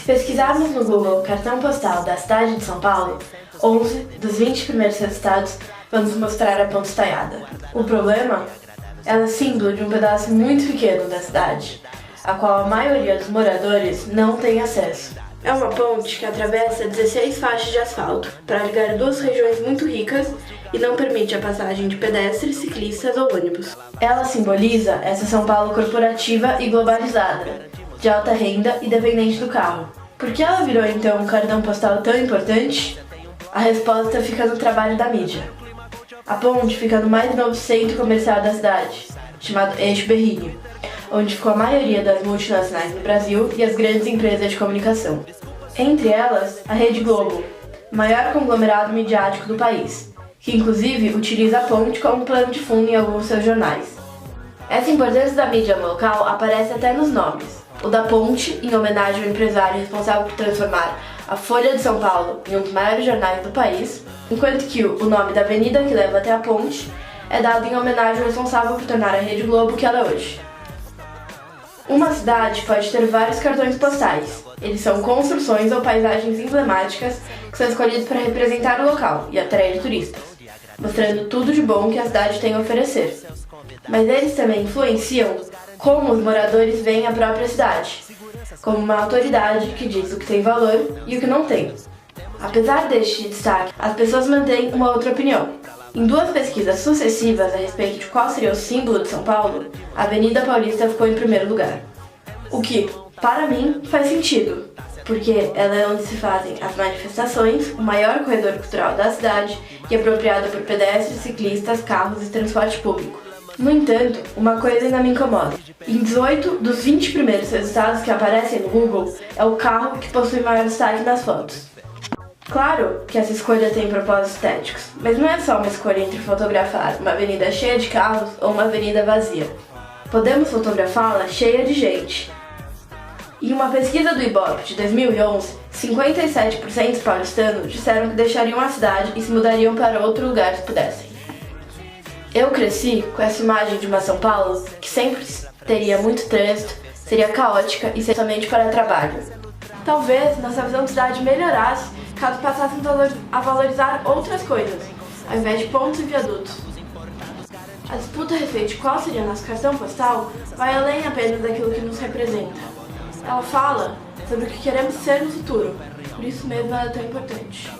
pesquisarmos no Google cartão postal da cidade de São Paulo, 11 dos 20 primeiros resultados vão nos mostrar a ponte estaiada. O problema? Ela é símbolo de um pedaço muito pequeno da cidade, a qual a maioria dos moradores não tem acesso. É uma ponte que atravessa 16 faixas de asfalto para ligar duas regiões muito ricas e não permite a passagem de pedestres, ciclistas ou ônibus. Ela simboliza essa São Paulo corporativa e globalizada, de alta renda e dependente do carro. Por que ela virou então um cartão postal tão importante? A resposta fica no trabalho da mídia. A ponte fica no mais novo centro comercial da cidade, chamado Eixo Berrini, onde ficou a maioria das multinacionais no Brasil e as grandes empresas de comunicação. Entre elas, a Rede Globo, maior conglomerado midiático do país, que inclusive utiliza a ponte como plano de fundo em alguns seus jornais. Essa importância da mídia local aparece até nos nomes. O da ponte, em homenagem ao empresário responsável por transformar a Folha de São Paulo em um dos maiores jornais do país, enquanto que o nome da avenida que leva até a ponte é dado em homenagem ao responsável por tornar a Rede Globo o que ela é hoje. Uma cidade pode ter vários cartões postais. Eles são construções ou paisagens emblemáticas que são escolhidos para representar o local e atrair turistas, mostrando tudo de bom que a cidade tem a oferecer. Mas eles também influenciam como os moradores veem a própria cidade, como uma autoridade que diz o que tem valor e o que não tem. Apesar deste destaque, as pessoas mantêm uma outra opinião. Em duas pesquisas sucessivas a respeito de qual seria o símbolo de São Paulo, a Avenida Paulista ficou em primeiro lugar. O que, para mim, faz sentido, porque ela é onde se fazem as manifestações, o maior corredor cultural da cidade e apropriado por pedestres, ciclistas, carros e transporte público. No entanto, uma coisa ainda me incomoda. Em 18 dos 20 primeiros resultados que aparecem no Google, é o carro que possui maior destaque nas fotos. Claro que essa escolha tem propósitos estéticos, mas não é só uma escolha entre fotografar uma avenida cheia de carros ou uma avenida vazia. Podemos fotografá-la cheia de gente. Em uma pesquisa do Ibope de 2011, 57% dos paulistanos disseram que deixariam a cidade e se mudariam para outro lugar se pudessem. Eu cresci com essa imagem de uma São Paulo que sempre teria muito trânsito, seria caótica e seria somente para trabalho. Talvez nossa visão de cidade melhorasse caso passássemos a valorizar outras coisas, ao invés de pontos e viadutos. A disputa a respeito de qual seria nosso cartão postal vai além apenas daquilo que nos representa. Ela fala sobre o que queremos ser no futuro, por isso mesmo ela é tão importante.